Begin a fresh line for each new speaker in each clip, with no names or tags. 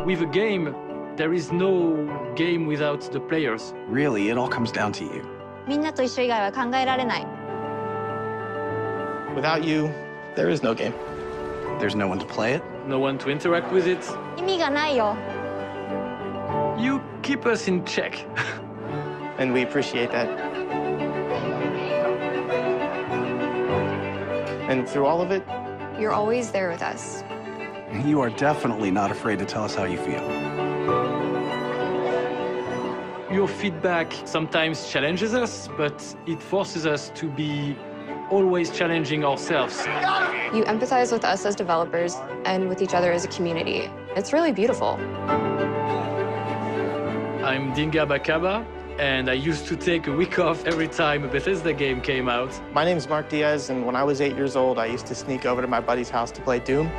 With a game, there is no game without the players.
Really, it all comes down to you.
みんなと一緒以外は考えられない。
Without you, there is no game.
There's no one to play it.
No one to interact with it.
意味がないよ。
You keep us in check.
And we appreciate that. And through all of it,
You're always there with us.
You are definitely not afraid to tell us how you feel.
Your feedback sometimes challenges us, but it forces us to be always challenging ourselves.
You empathize with us as developers and with each other as a community. It's really beautiful.
I'm Dinga Bakaba, and I used to take a week off every time a Bethesda game came out.
my name's Mark Diaz, and when I was 8 years old, I used to sneak over to my buddy's house to play Doom.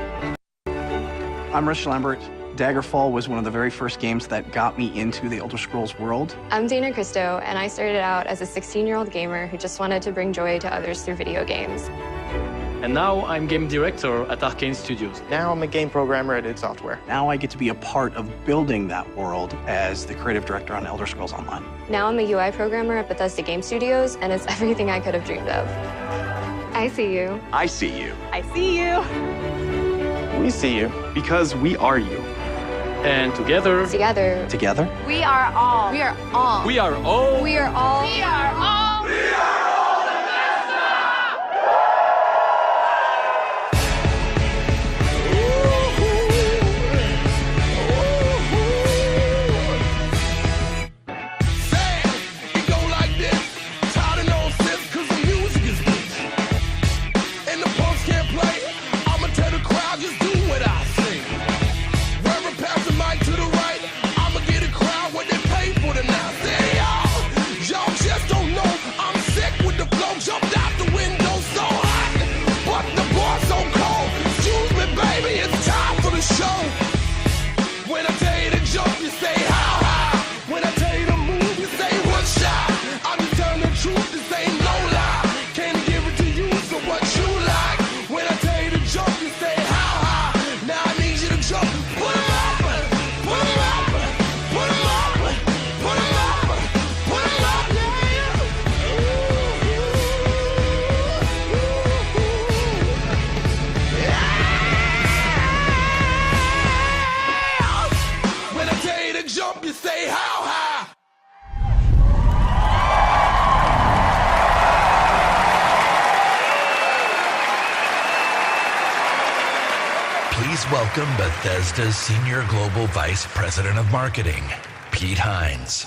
I'm Rich Lambert. Daggerfall was one of the very first games that got me into the Elder Scrolls world.
I'm Dana Christo, and I started out as a 16-year-old gamer who just wanted to bring joy to others through video games.
And now I'm game director at Arcane Studios.
Now I'm a game programmer at id Software.
Now I get to be a part of building that world as the creative director on Elder Scrolls Online.
Now I'm a UI programmer at Bethesda Game Studios, and it's everything I could have dreamed of. I see you.
I see you.
I see you.
We see you.
Because we are you.
And together,
Together?
We are all. We are all.
we are all
We are all. We are all.
Please welcome Bethesda's Senior Global Vice President of Marketing, Pete Hines.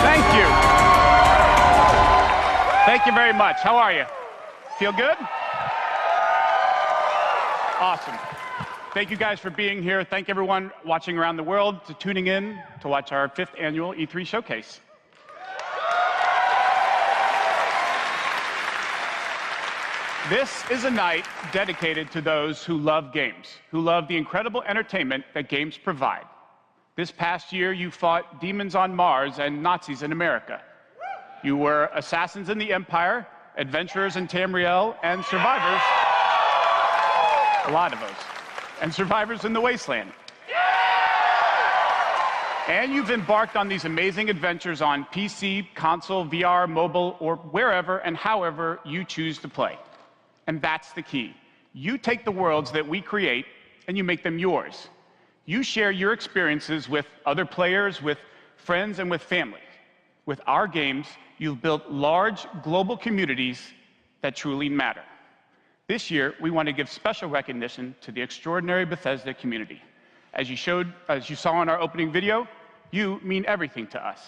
Thank you. Thank you very much. How are you? Feel good? Awesome. Thank you guys for being here. Thank everyone watching around the world for tuning in to watch our 5th annual E3 showcase. This is a night dedicated to those who love games, who love the incredible entertainment that games provide. This past year, you fought demons on Mars and Nazis in America. You were assassins in the Empire, adventurers in Tamriel, and survivors, a lot of those, and survivors in the Wasteland. And you've embarked on these amazing adventures on PC, console, VR, mobile, or wherever and however you choose to play. And that's the key. You take the worlds that we create and you make them yours. You share your experiences with other players, with friends, and with family. With our games, you've built large global communities that truly matter. This year, we want to give special recognition to the extraordinary Bethesda community. As you saw in our opening video, you mean everything to us.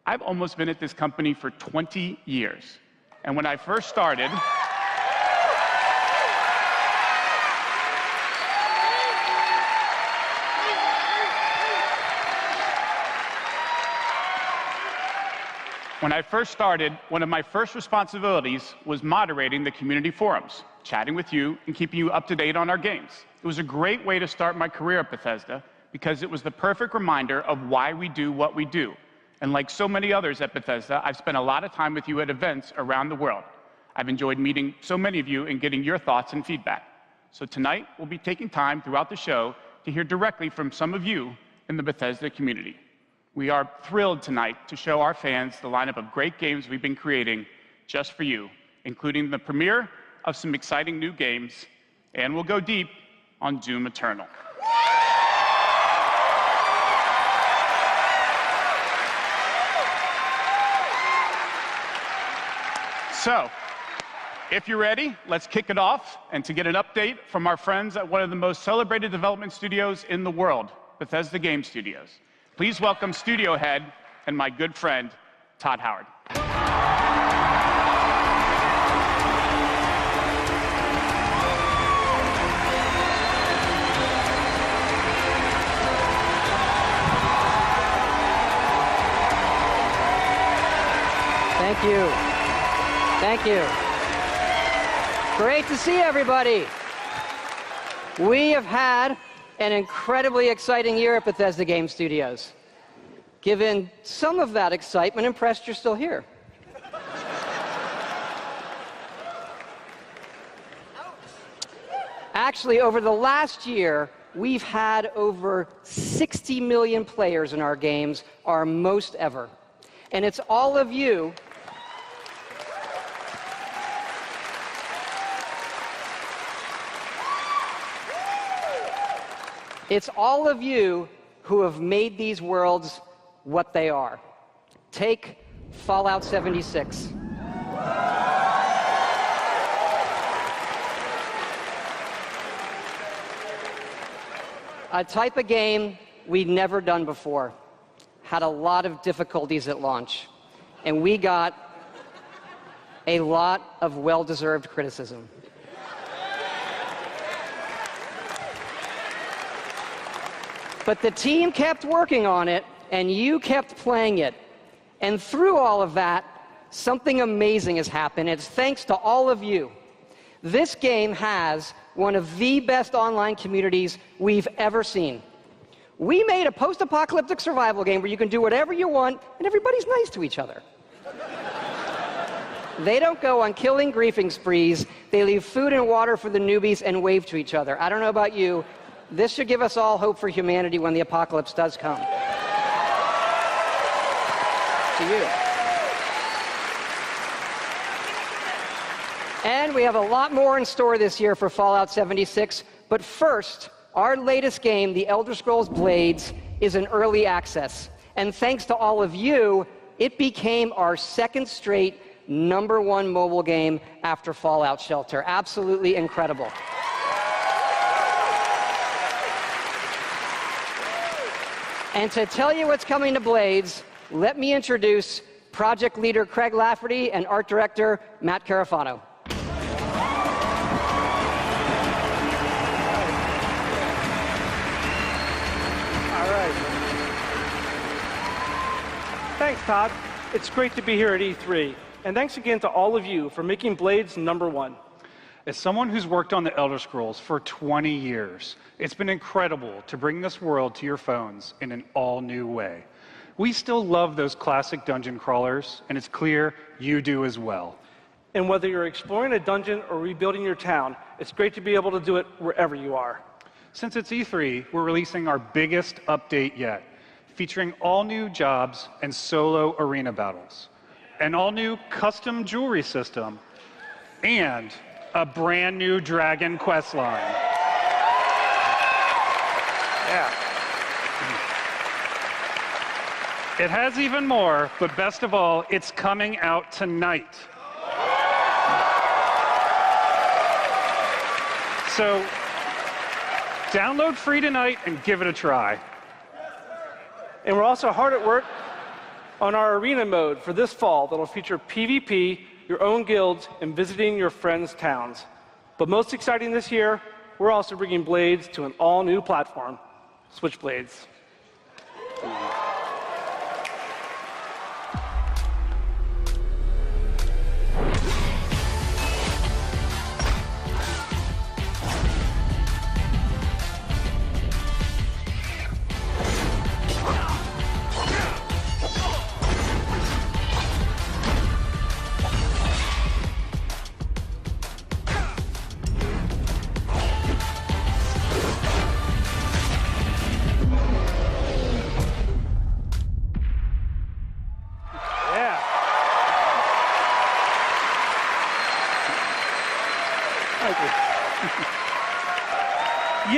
I've almost been at this company for 20 years. And when I first started, When I first started, one of my first responsibilities was moderating the community forums, chatting with you and keeping you up to date on our games. It was a great way to start my career at Bethesda because it was the perfect reminder of why we do what we do. And like so many others at Bethesda, I've spent a lot of time with you at events around the world. I've enjoyed meeting so many of you and getting your thoughts and feedback. So tonight, we'll be taking time throughout the show to hear directly from some of you in the Bethesda community. We are thrilled tonight to show our fans the lineup of great games we've been creating just for you, including the premiere of some exciting new games, and we'll go deep on Doom Eternal. So, if you're ready, let's kick it off, and to get an update from our friends at one of the most celebrated development studios in the world, Bethesda Game Studios. Please welcome studio head and my good friend, Todd Howard.
Thank you. Thank you. Great to see everybody. We have had an incredibly exciting year at Bethesda Game Studios. Given some of that excitement, impressed you're still here. Actually, over the last year, we've had over 60 million players in our games, our most ever. And it's all of you who have made these worlds what they are. Take Fallout 76. A type of game we'd never done before. Had a lot of difficulties at launch. And we got a lot of well-deserved criticism. But the team kept working on it, and you kept playing it. And through all of that, something amazing has happened. It's thanks to all of you. This game has one of the best online communities we've ever seen. We made a post-apocalyptic survival game where you can do whatever you want, and everybody's nice to each other. They don't go on killing griefing sprees. They leave food and water for the newbies and wave to each other. I don't know about you. This should give us all hope for humanity when the apocalypse does come. To you. And we have a lot more in store this year for Fallout 76. But first, our latest game, The Elder Scrolls Blades, is in early access. And thanks to all of you, it became our second straight #1 mobile game after Fallout Shelter. Absolutely incredible. And to tell you what's coming to Blades, let me introduce project leader Craig Lafferty and art director Matt Carafano.
All right. Thanks, Todd. It's great to be here at E3. And thanks again to all of you for making Blades #1.
As someone who's worked on the Elder Scrolls for 20 years, it's been incredible to bring this world to your phones in an all-new way. We still love those classic dungeon crawlers, and it's clear you do as well.
And whether you're exploring a dungeon or rebuilding your town, it's great to be able to do it wherever you are.
Since it's E3, we're releasing our biggest update yet, featuring all-new jobs and solo arena battles, an all-new custom jewelry system, and a brand new Dragon quest line.
Yeah.
It has even more, but best of all, it's coming out tonight. So, download free tonight and give it a try.
And we're also hard at work on our arena mode for this fall that'll feature PvP, your own guilds, and visiting your friends' towns. But most exciting this year, we're also bringing Blades to an all-new platform, Switchblades.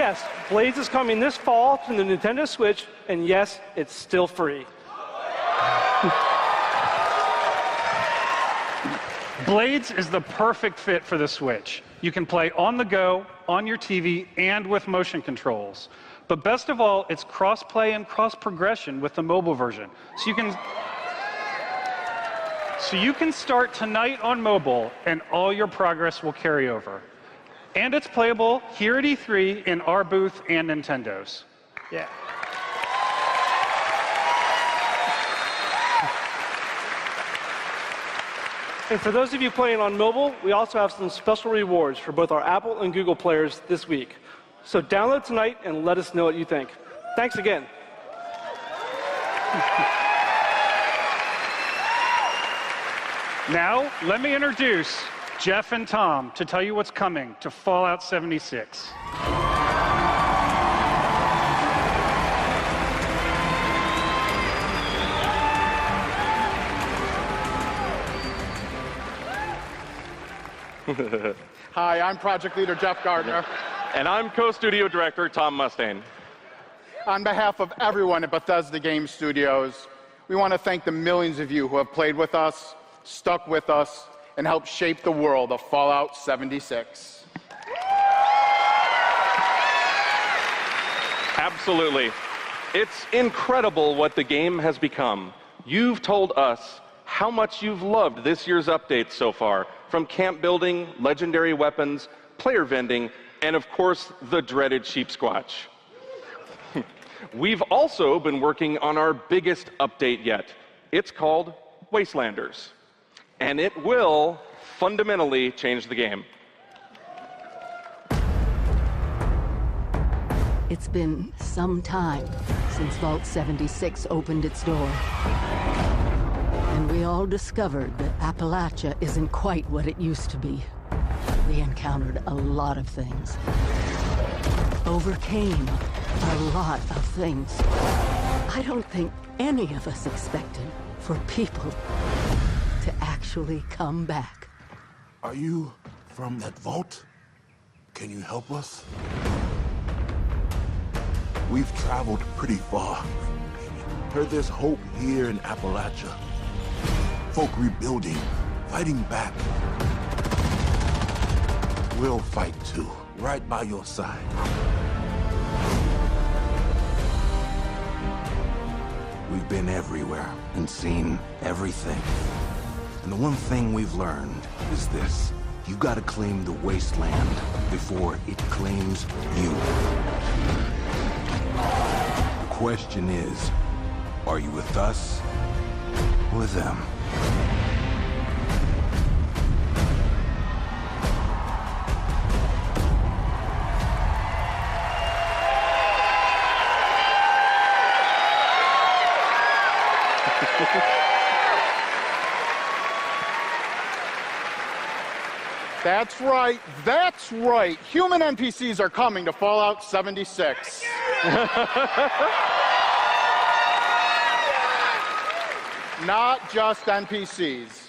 yes, Blades is coming this fall to the Nintendo Switch, and yes, it's still free.
Blades is the perfect fit for the Switch. You can play on the go, on your TV, and with motion controls. But best of all, it's cross-play and cross-progression with the mobile version. So you can start tonight on mobile, and all your progress will carry over. And it's playable here at E3 in our booth and Nintendo's.
Yeah. And for those of you playing on mobile, we also have some special rewards for both our Apple and Google players this week. So download tonight and let us know what you think. Thanks again.
Now, let me introduce Jeff and Tom to tell you what's coming to Fallout 76.
Hi, I'm Project Leader Jeff Gardner.
And I'm Co-Studio Director Tom Mustaine.
On behalf of everyone at Bethesda Game Studios, we want to thank the millions of you who have played with us, stuck with us, and helped shape the world of Fallout 76.
Absolutely. It's incredible what the game has become. You've told us how much you've loved this year's updates so far, from camp building, legendary weapons, player vending, and of course, the dreaded sheep squatch. We've also been working on our biggest update yet. It's called Wastelanders. And it will fundamentally change the game.
It's been some time since Vault 76 opened its door. And we all discovered that Appalachia isn't quite what it used to be. We encountered a lot of things. Overcame a lot of things. I don't think any of us expected for people to actually come back.
Are you from that vault? Can you help us? We've traveled pretty far. Heard there's hope here in Appalachia. Folk rebuilding, fighting back. We'll fight too, right by your side. We've been everywhere and seen everything. And the one thing we've learned is this. You gotta claim the wasteland before it claims you. The question is, are you with us or them?
That's right, that's right. Human NPCs are coming to Fallout 76. Not just NPCs,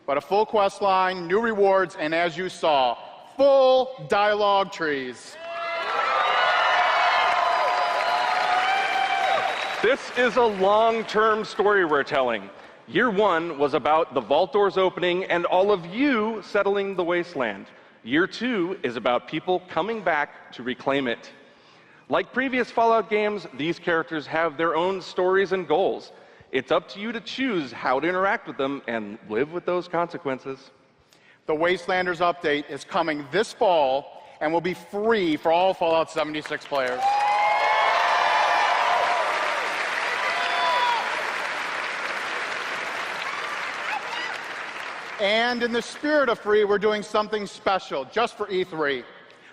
but a full quest line, new rewards, and as you saw, full dialogue trees.
This is a long-term story we're telling. Year one was about the vault doors opening and all of you settling the wasteland. Year two is about people coming back to reclaim it. Like previous Fallout games, these characters have their own stories and goals. It's up to you to choose how to interact with them and live with those consequences.
The Wastelanders update is coming this fall and will be free for all Fallout 76 players. And in the spirit of free, we're doing something special just for E3.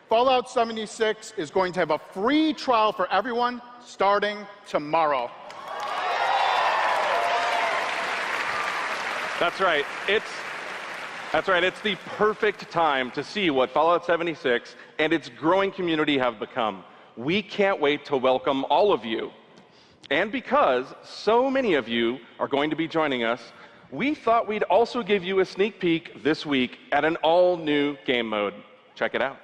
Fallout 76 is going to have a free trial for everyone starting tomorrow.
That's right. It's the perfect time to see what Fallout 76 and its growing community have become. We can't wait to welcome all of you. And because so many of you are going to be joining us, we thought we'd also give you a sneak peek this week at an all-new game mode. Check it out.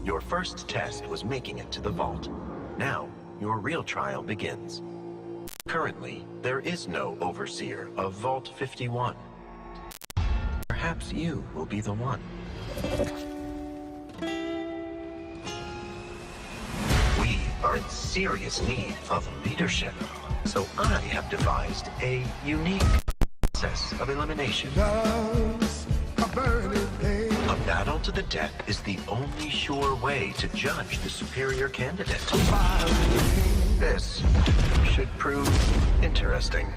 Your first test was making it to the vault. Now, your real trial begins. Currently, there is no overseer of Vault 51. Perhaps you will be the one. We are in serious need of leadership, so I have devised a unique process of elimination. A battle to the death is the only sure way to judge the superior candidate. This should prove interesting.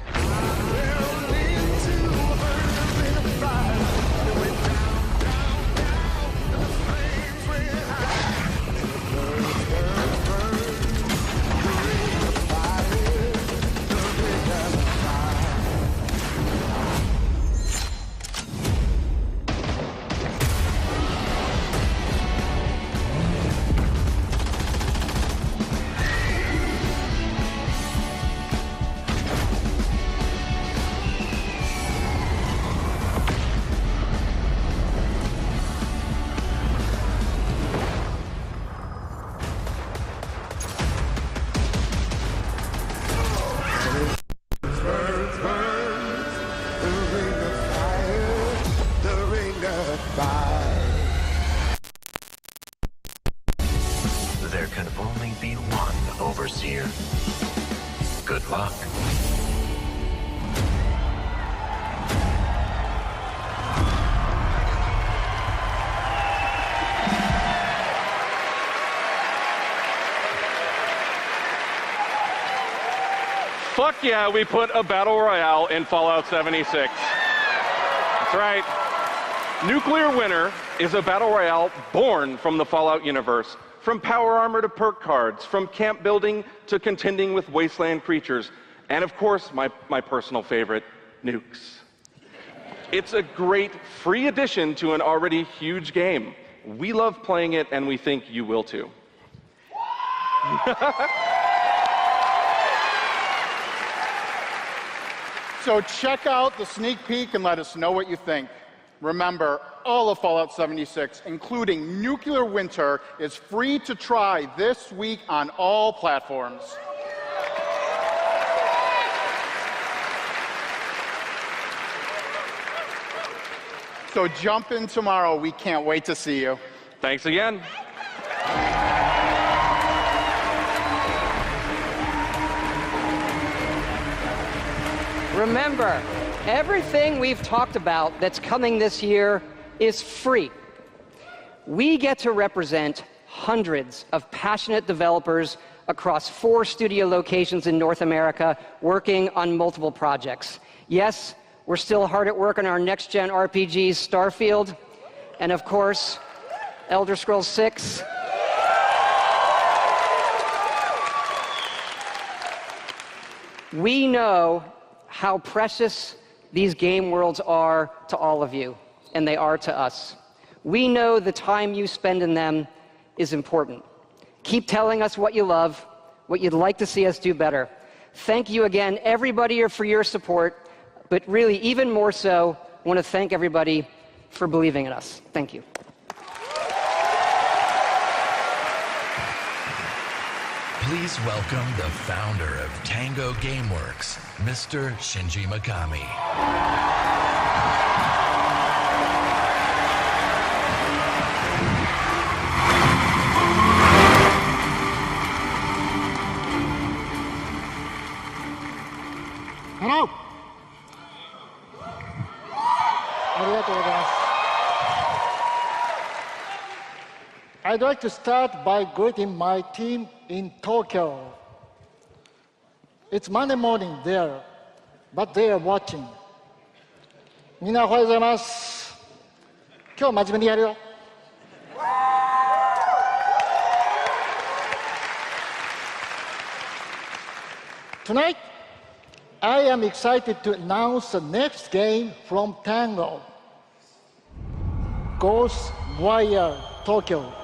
There can only be one overseer. Good luck.
Fuck yeah, we put a battle royale in Fallout 76. That's right. Nuclear Winter is a battle royale born from the Fallout universe. From power armor to perk cards, from camp building to contending with wasteland creatures, and of course, my personal favorite, nukes. It's a great free addition to an already huge game. We love playing it, and we think you will too.
So check out the sneak peek and let us know what you think. Remember, all of Fallout 76, including Nuclear Winter, is free to try this week on all platforms. So jump in tomorrow. We can't wait to see you.
Thanks again.
Remember, everything we've talked about that's coming this year is free. We get to represent hundreds of passionate developers across 4 studio locations in North America working on multiple projects. Yes, we're still hard at work on our next-gen RPGs, Starfield, and of course, Elder Scrolls 6. We know how precious these game worlds are to all of you, and they are to us. We know the time you spend in them is important. Keep telling us what you love, what you'd like to see us do better. Thank you again, everybody, for your support, but really, even more so, I want to thank everybody for believing in us. Thank you.
Please welcome the founder of Tango Gameworks, Mr. Shinji Mikami.
Hello. I'd like to start by greeting my team in Tokyo. It's Monday morning there, but they are watching. みんなおはようございます。今日真面目にやるよ。Tonight, I am excited to announce the next game from Tango, Ghost Warrior Tokyo.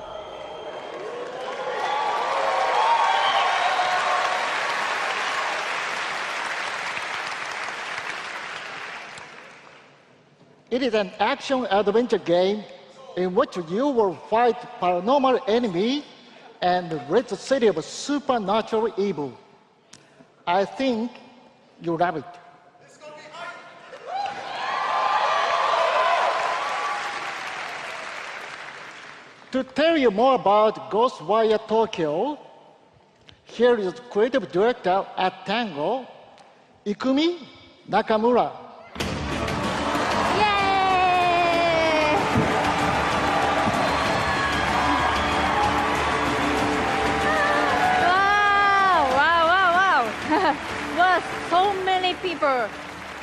It is an action-adventure game in which you will fight paranormal enemy and rid the city of supernatural evil. I think you love it. To tell you more about Ghostwire Tokyo, here is creative director at Tango, Ikumi Nakamura.
Wow, so many people.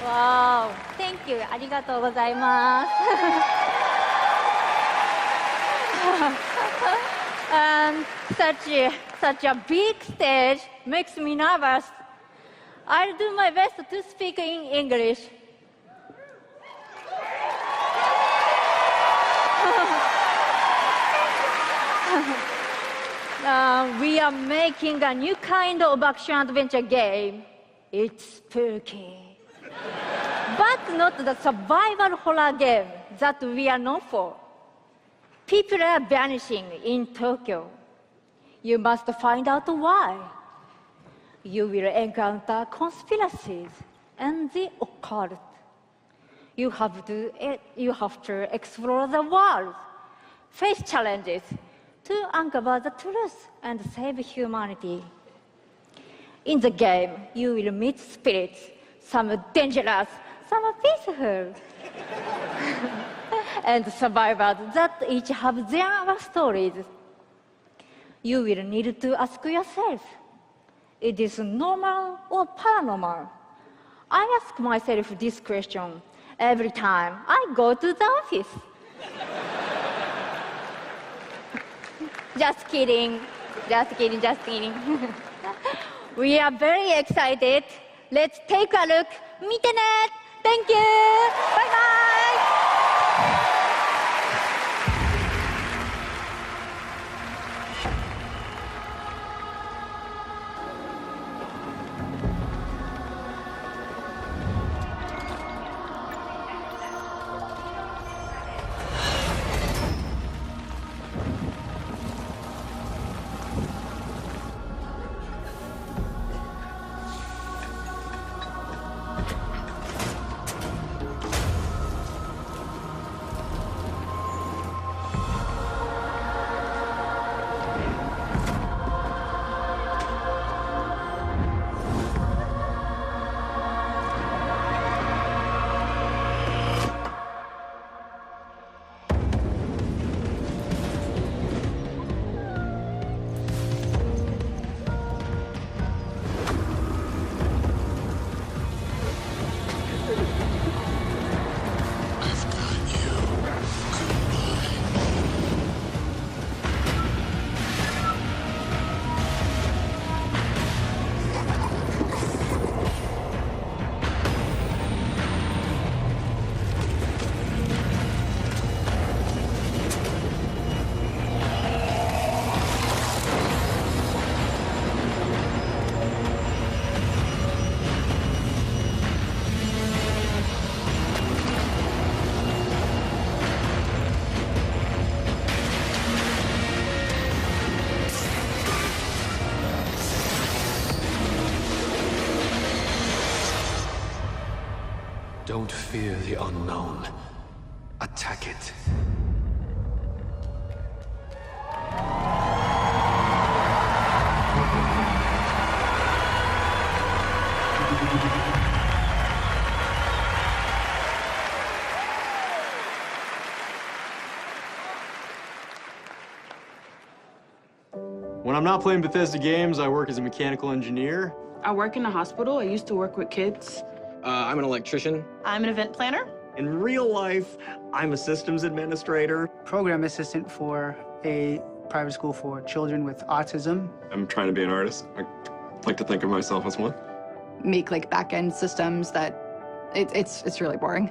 Wow, thank you. ありがとうございます。And such a big stage makes me nervous. I'll do my best to speak in English. We are making a new kind of action-adventure game. It's spooky. But not the survival horror game that we are known for. People are vanishing in Tokyo. You must find out why. You will encounter conspiracies and the occult. You have to explore the world, face challenges to uncover the truth and save humanity. In the game, you will meet spirits, some dangerous, some peaceful, and survivors that each have their stories. You will need to ask yourself, is this normal or paranormal? I ask myself this question every time I go to the office. Just kidding. We are very excited. Let's take a look. 見てね. Thank you. Bye bye.
Don't fear the unknown. Attack it.
When I'm not playing Bethesda games, I work as a mechanical engineer.
I work in a hospital. I used to work with kids.
I'm an electrician.
I'm an event planner.
In real life, I'm a systems administrator.
Program assistant for a private school for children with autism.
I'm trying to be an artist. I like to think of myself as one.
Make like back-end systems that it's really boring.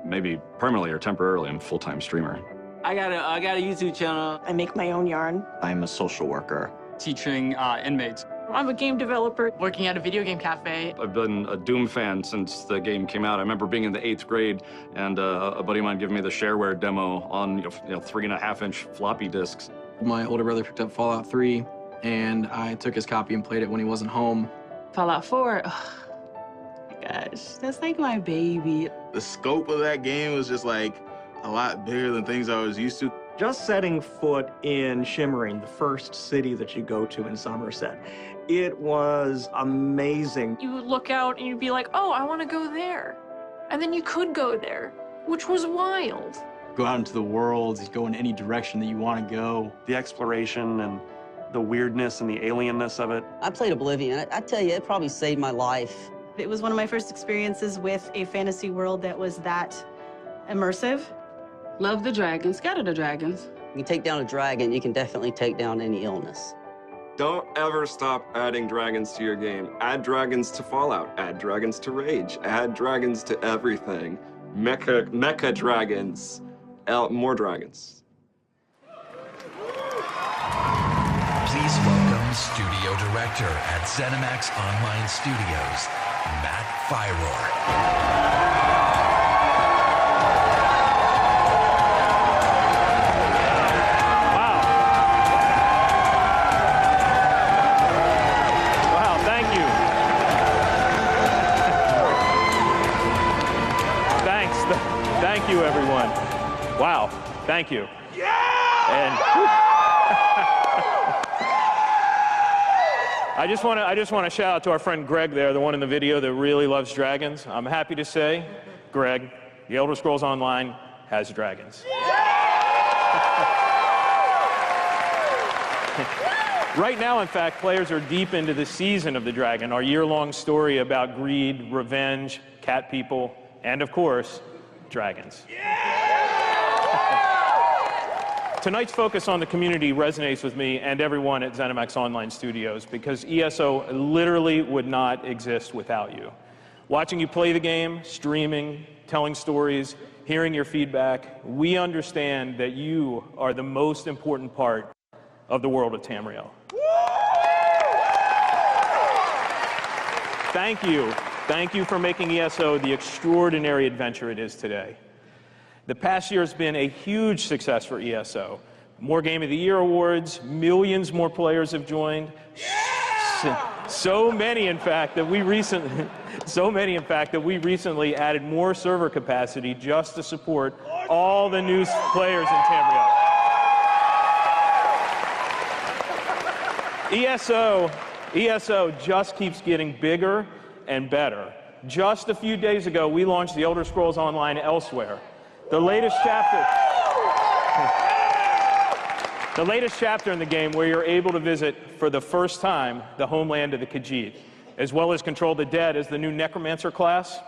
Maybe permanently or temporarily, I'm a full-time streamer.
I got a YouTube channel.
I make my own yarn.
I'm a social worker.
Teaching inmates.
I'm a game developer working at a video game cafe.
I've been a Doom fan since the game came out. I remember being in the 8th grade and a buddy of mine giving me the shareware demo on 3.5-inch floppy disks.
My older brother picked up Fallout 3, and I took his copy and played it when he wasn't home.
Fallout 4, oh my gosh, that's like my baby.
The scope of that game was just like a lot bigger than things I was used to.
Just setting foot in Shimmering, the first city that you go to in Somerset, it was amazing.
You would look out and you'd be like, oh, I want to go there. And then you could go there, which was wild.
Go out into the world, go in any direction that you want to go.
The exploration and the weirdness and the alienness of it.
I played Oblivion. I tell you, it probably saved my life.
It was one of my first experiences with a fantasy world that was that immersive.
Love the dragons, scatter the dragons.
You take down a dragon, you can definitely take down any illness.
Don't ever stop adding dragons to your game. Add dragons to Fallout, add dragons to Rage, add dragons to everything. Mecha dragons, more dragons.
Please welcome Studio Director at ZeniMax Online Studios, Matt Fyror.
Thank you, everyone. Wow, thank you. Yeah! And I just want to shout out to our friend Greg there, the one in the video that really loves dragons. I'm happy to say, Greg, The Elder Scrolls Online has dragons. Right now, in fact, players are deep into the season of the dragon, our year-long story about greed, revenge, cat people, and of course, dragons. Tonight's focus on the community resonates with me and everyone at ZeniMax Online Studios because ESO literally would not exist without you. Watching you play the game, streaming, telling stories, hearing your feedback, we understand that you are the most important part of the world of Tamriel. Thank you. Thank you for making ESO the extraordinary adventure it is today. The past year has been a huge success for ESO. More Game of the Year awards, millions more players have joined. So many, in fact, that we recently added more server capacity just to support all the new players in Tamriel. ESO just keeps getting bigger and better. Just a few days ago, we launched The Elder Scrolls Online Elsewhere, the latest chapter in the game where you're able to visit for the first time the homeland of the Khajiit, as well as control the dead as the new Necromancer class.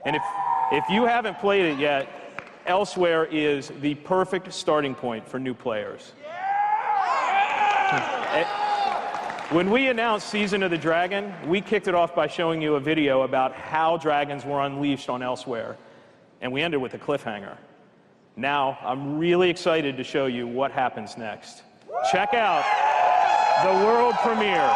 And if you haven't played it yet, Elsewhere is the perfect starting point for new players. When we announced Season of the Dragon, we kicked it off by showing you a video about how dragons were unleashed on Elsewhere, and we ended with a cliffhanger. Now, I'm really excited to show you what happens next. Check out the world premiere.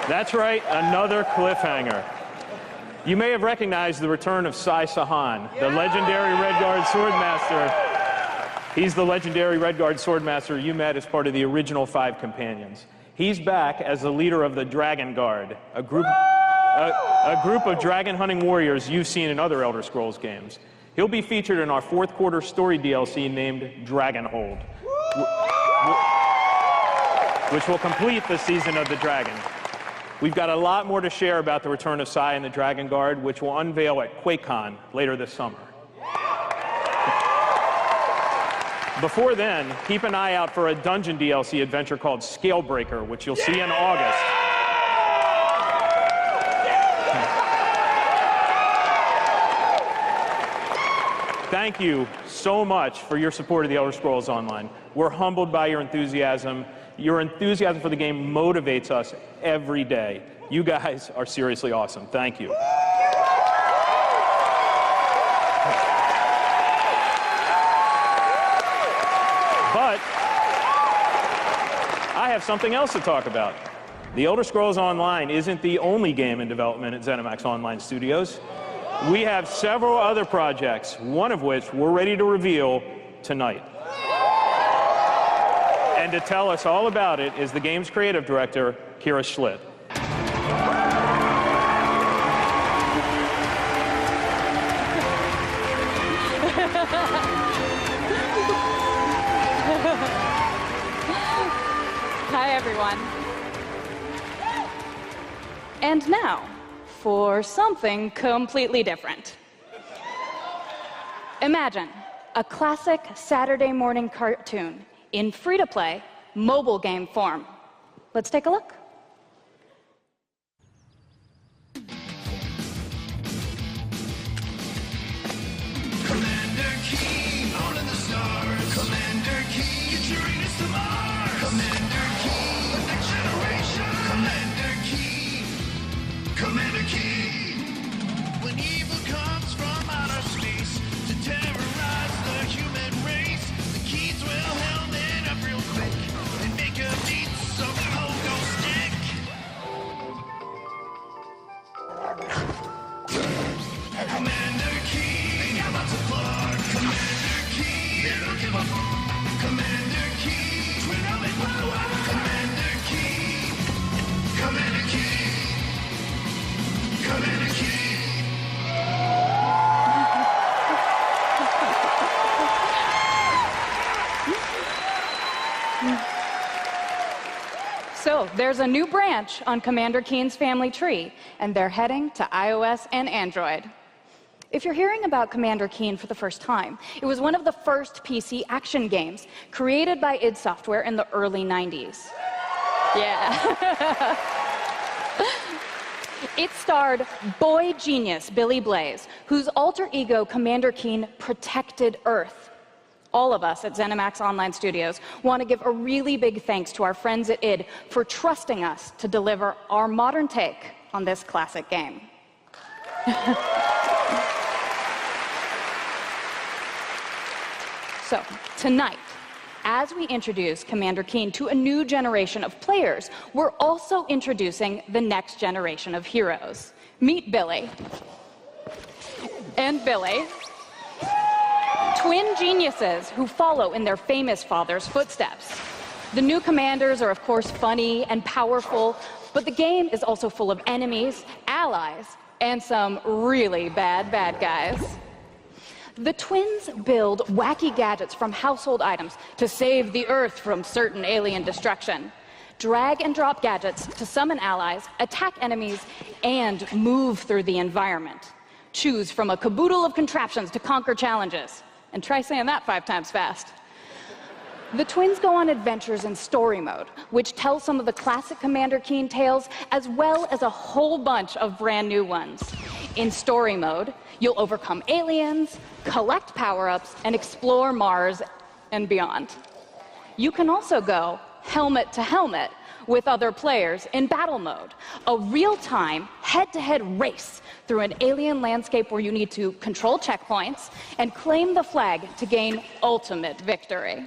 That's right, another cliffhanger. You may have recognized the return of Sai Sahan, the legendary Redguard Swordmaster. He's the legendary Redguard Swordmaster you met as part of the original 5 companions. He's back as the leader of the Dragon Guard, a group of dragon hunting warriors you've seen in other Elder Scrolls games. He'll be featured in our 4th quarter story DLC named Dragonhold, which will complete the Season of the Dragon. We've got a lot more to share about the return of Sai and the Dragon Guard, which will unveil at QuakeCon later this summer. Before then, keep an eye out for a dungeon DLC adventure called Scalebreaker, which you'll see in August. Thank you so much for your support of the Elder Scrolls Online. We're humbled by your enthusiasm. Your enthusiasm for the game motivates us every day. You guys are seriously awesome. Thank you. But I have something else to talk about. The Elder Scrolls Online isn't the only game in development at ZeniMax Online Studios. We have several other projects, one of which we're ready to reveal tonight. And to tell us all about it is the game's creative director, Kira Schlitt.
Hi, everyone. And now, for something completely different. Imagine a classic Saturday morning cartoon in free-to-play mobile game form. Let's take a look.
Commander Keen, on in the stars. Commander Keen, get your Venus to Mars. Commander Keen, the next generation. Commander Keen, Commander Keen. When evil comes from outer space to terrorize the human race, the Keens will helmet up real quick and make a beat some pogo stick. Commander Keen, they got lots of fun. Commander Keen, they don't give a fuck. Commander Keen, twin helmet power. Commander Keen, Commander Keen, Commander Keen.
So, there's a new branch on Commander Keen's family tree, and they're heading to iOS and Android. If you're hearing about Commander Keen for the first time, it was one of the first PC action games created by id Software in the early 90s. Yeah. It starred boy genius Billy Blaze, whose alter ego Commander Keen protected Earth. All of us at ZeniMax Online Studios want to give a really big thanks to our friends at id for trusting us to deliver our modern take on this classic game. So, tonight, as we introduce Commander Keen to a new generation of players, we're also introducing the next generation of heroes. Meet Billy. And Billy. Twin geniuses who follow in their famous father's footsteps. The new commanders are, of course, funny and powerful, but the game is also full of enemies, allies, and some really bad guys. The twins build wacky gadgets from household items to save the Earth from certain alien destruction. Drag and drop gadgets to summon allies, attack enemies, and move through the environment. Choose from a caboodle of contraptions to conquer challenges. And try saying that 5 times fast. The twins go on adventures in story mode, which tells some of the classic Commander Keen tales, as well as a whole bunch of brand new ones. In story mode, you'll overcome aliens, collect power-ups, and explore Mars and beyond. You can also go helmet to helmet with other players in battle mode, a real-time, head-to-head race through an alien landscape where you need to control checkpoints and claim the flag to gain ultimate victory.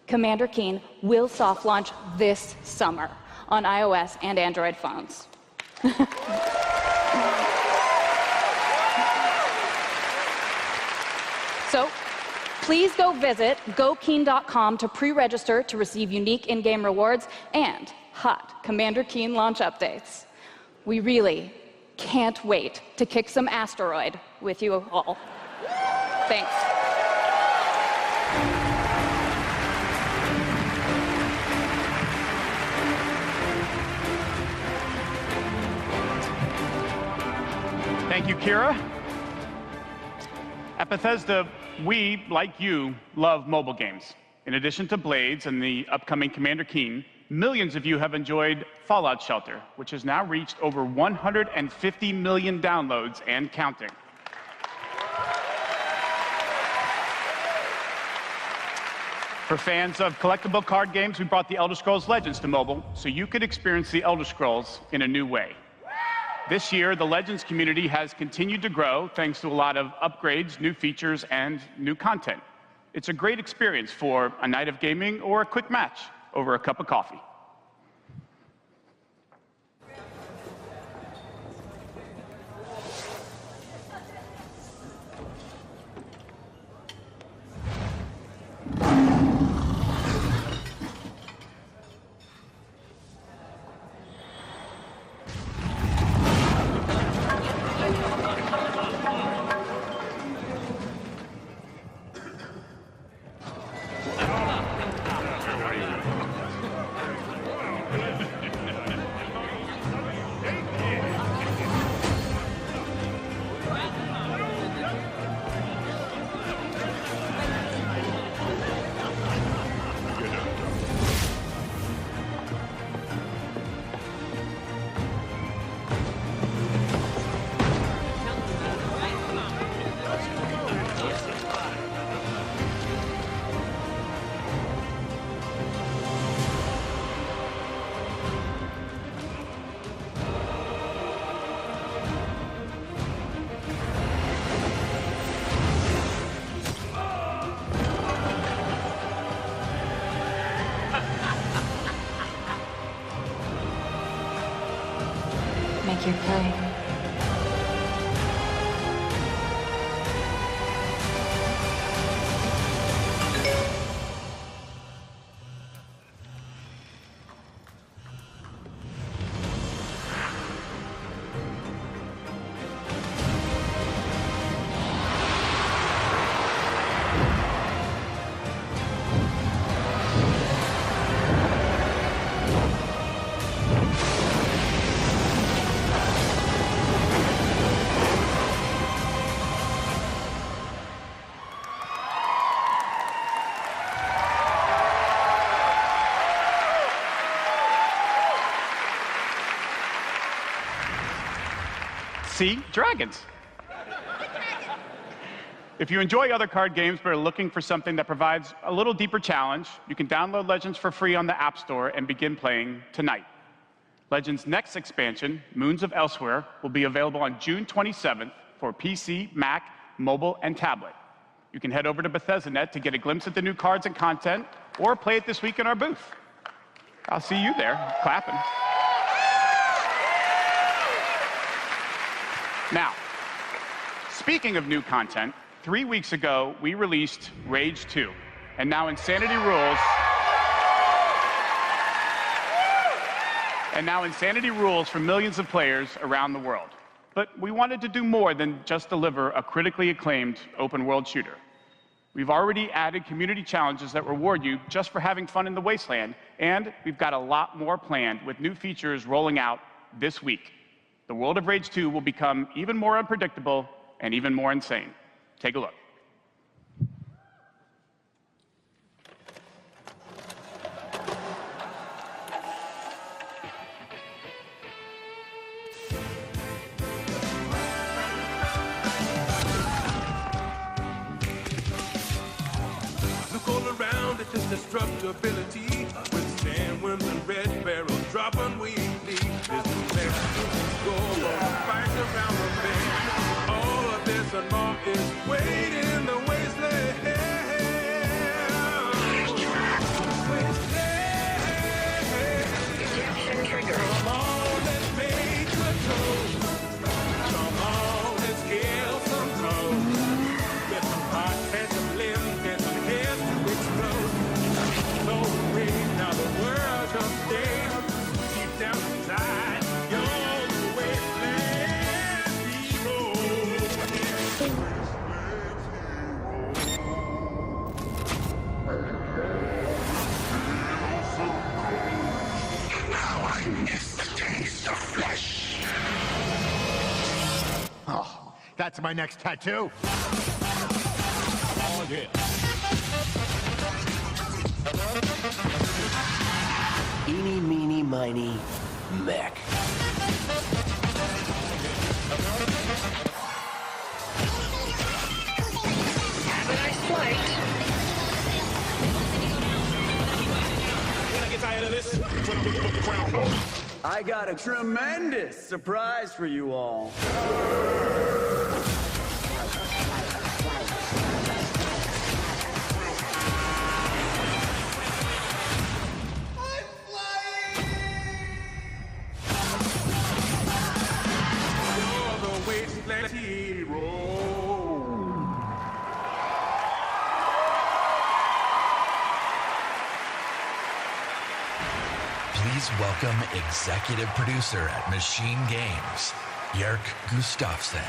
Commander Keen will soft launch this summer on iOS and Android phones. So please go visit gokeen.com to pre-register to receive unique in-game rewards and hot Commander Keen launch updates. We really can't wait to kick some asteroid with you all. Thanks.
Thank you, Kira. At Bethesda, we, like you, love mobile games. In addition to Blades and the upcoming Commander Keen, millions of you have enjoyed Fallout Shelter, which has now reached over 150 million downloads and counting. For fans of collectible card games, we brought the Elder Scrolls Legends to mobile so you could experience the Elder Scrolls in a new way. This year, the Legends community has continued to grow thanks to a lot of upgrades, new features, and new content. It's a great experience for a night of gaming or a quick match over a cup of coffee.
Make your play.
See? Dragons. If you enjoy other card games but are looking for something that provides a little deeper challenge, you can download Legends for free on the App Store and begin playing tonight. Legends' next expansion, Moons of Elsewhere, will be available on June 27th for PC, Mac, mobile, and tablet. You can head over to Bethesda.net to get a glimpse at the new cards and content, or play it this week in our booth. I'll see you there, clapping. Now, speaking of new content, 3 weeks ago, we released Rage 2, and now Insanity Rules for millions of players around the world. But we wanted to do more than just deliver a critically acclaimed open-world shooter. We've already added community challenges that reward you just for having fun in the wasteland, and we've got a lot more planned with new features rolling out this week. The world of Rage 2 will become even more unpredictable and even more insane. Take a look.
Look all around at this destructibility. With sandworms and red barrels dropping weekly. There's no place to go or fight around the bend. All of this and more is waiting in the wasteland.
That's my next tattoo. Oh, yeah.
Eeny, meeny, miny, mech.
Have a nice flight.
When I get tired of this, put the crown on.
I got a tremendous surprise for you all.
Wasteland hero.
Please welcome executive producer at Machine Games, Jörg Gustafsson.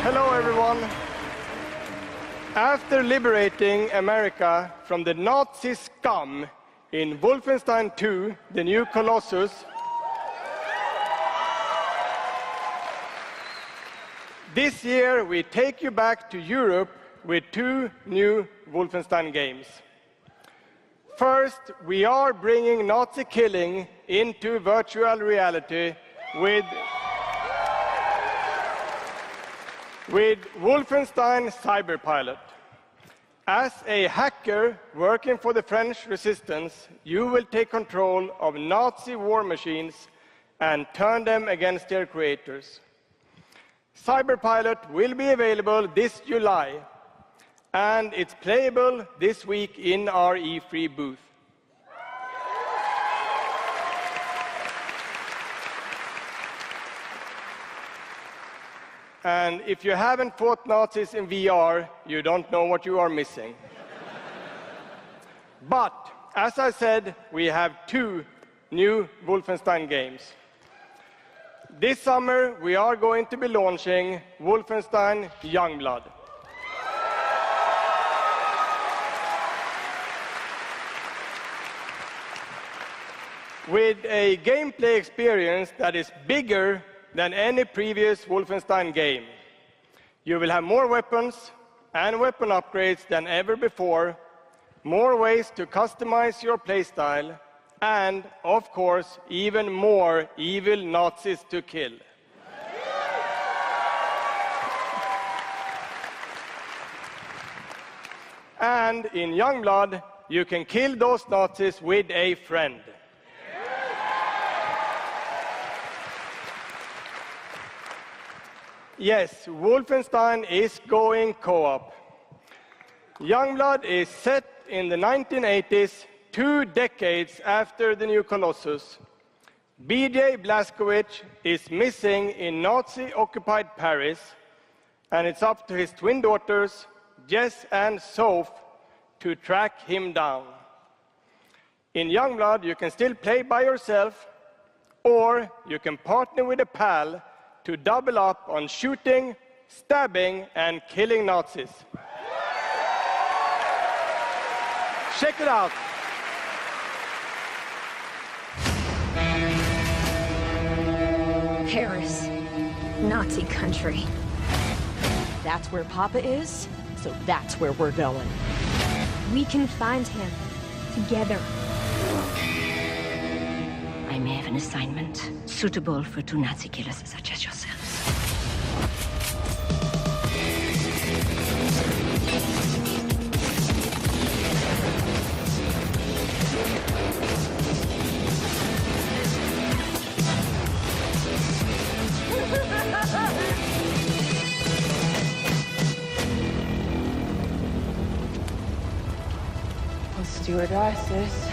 Hello, everyone. After liberating America from the Nazi scum in Wolfenstein 2, The New Colossus, this year we take you back to Europe with 2 new Wolfenstein games. First, we are bringing Nazi killing into virtual reality with Wolfenstein Cyberpilot. As a hacker working for the French resistance, you will take control of Nazi war machines and turn them against their creators. Cyberpilot will be available this July, and it's playable this week in our E3 booth. And if you haven't fought Nazis in VR, you don't know what you are missing. But, as I said, we have 2 new Wolfenstein games. This summer, we are going to be launching Wolfenstein Youngblood. With a gameplay experience that is bigger than any previous Wolfenstein game. You will have more weapons and weapon upgrades than ever before, more ways to customize your playstyle, and, of course, even more evil Nazis to kill. And in Youngblood, you can kill those Nazis with a friend. Yes, Wolfenstein is going co-op. Youngblood is set in the 1980s, 2 decades after the new Colossus. B.J. Blazkowicz is missing in Nazi-occupied Paris, and it's up to his twin daughters, Jess and Soph, to track him down. In Youngblood, you can still play by yourself, or you can partner with a pal to double up on shooting, stabbing, and killing Nazis. Check it out.
Paris, Nazi country.
That's where Papa is, so that's where we're going.
We can find him together.
I may have an assignment suitable for 2 Nazi killers such as yourselves.
Stewardesses.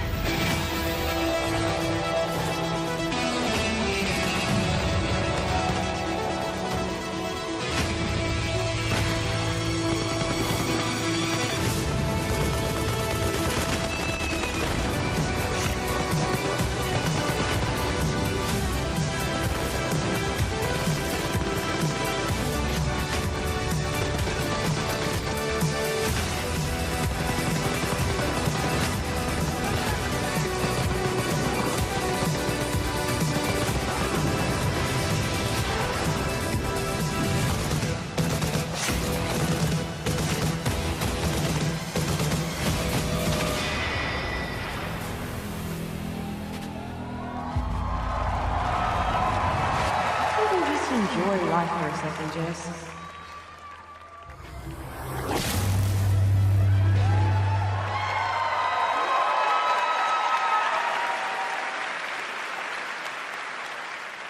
passengers.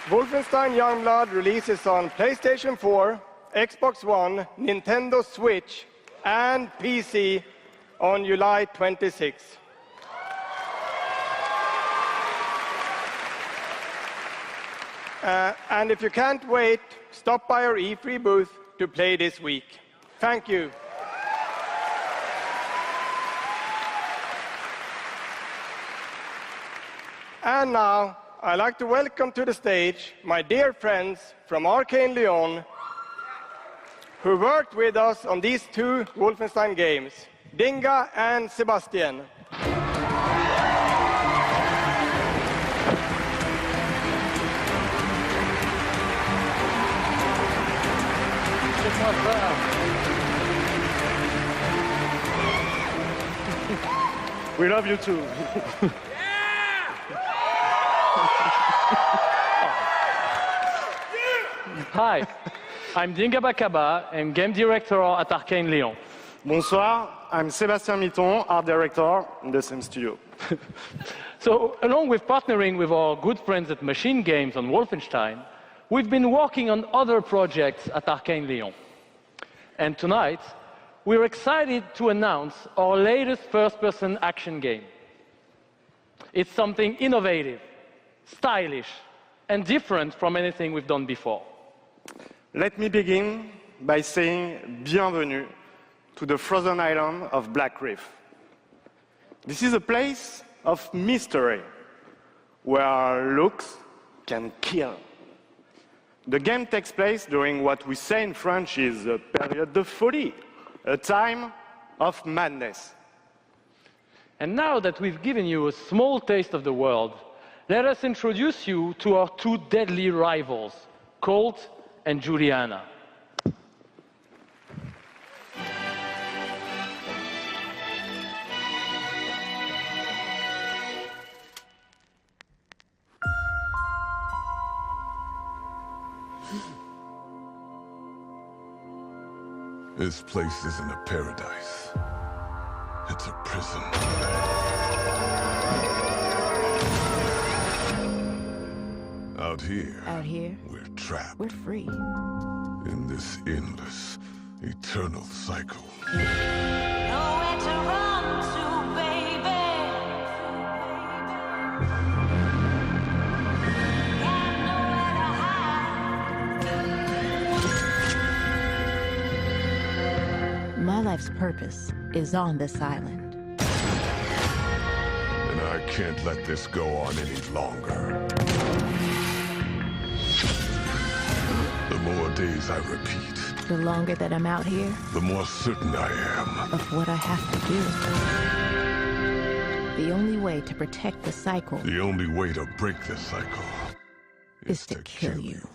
Wolfenstein Youngblood releases on PlayStation 4, Xbox One, Nintendo Switch, and PC on July 26. And if you can't wait, stop by our E3 booth to play this week. Thank you. And now, I'd like to welcome to the stage my dear friends from Arcane Lyon, who worked with us on these two Wolfenstein games, Dinga and Sebastian.
We love you too.
Hi, I'm Dinga Bakaba, and game director at Arcane Lyon.
Bonsoir, I'm Sébastien Mitton, art director in the same studio.
So, along with partnering with our good friends at Machine Games on Wolfenstein, we've been working on other projects at Arcane Lyon. And tonight, we're excited to announce our latest first-person action game. It's something innovative, stylish, and different from anything we've done before.
Let me begin by saying bienvenue to the frozen island of Black Reef. This is a place of mystery, where looks can kill. The game takes place during what we say in French is a période de folie, a time of madness.
And now that we've given you a small taste of the world, let us introduce you to our two deadly rivals, Colt and Juliana.
This place isn't a paradise. It's a prison. Out here, we're trapped.
We're free.
In this endless, eternal cycle.
Nowhere to run to, baby. Got nowhere to hide.
My life's purpose is on this island.
And I can't let this go on any longer. The more days I repeat,
The longer that I'm out here,
the more certain I am
of what I have to do. The only way to protect the cycle
the only way to break this cycle
is to kill you.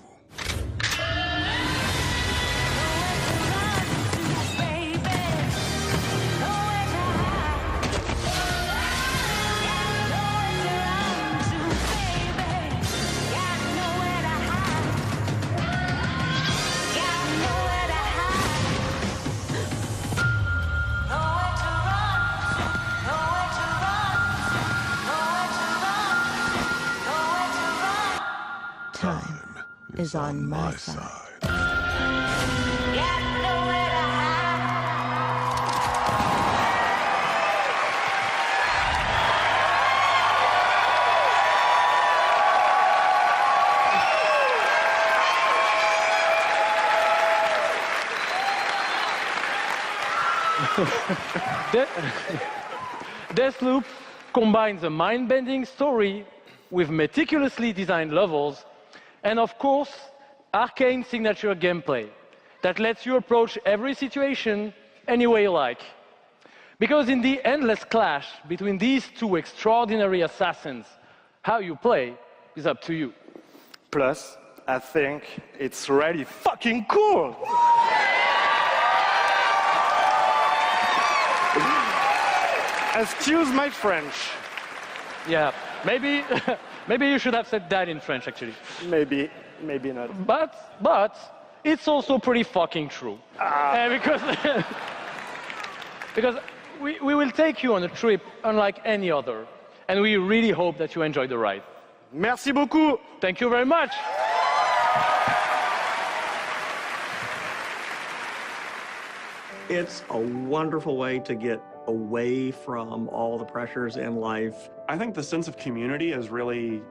Time is on my side.
Deathloop combines a mind-bending story with meticulously designed levels and, of course, Arcane signature gameplay that lets you approach every situation any way you like. Because in the endless clash between these two extraordinary assassins, how you play is up to you.
Plus, I think it's really fucking cool. Excuse my French.
Yeah, maybe, maybe you should have said that in French, actually.
Maybe not.
But It's also pretty fucking true. Because we will take you on a trip unlike any other, and we really hope that you enjoy the ride.
Merci beaucoup.
Thank you very much.
It's a wonderful way to get away from all the pressures in life.
I think the sense of community has really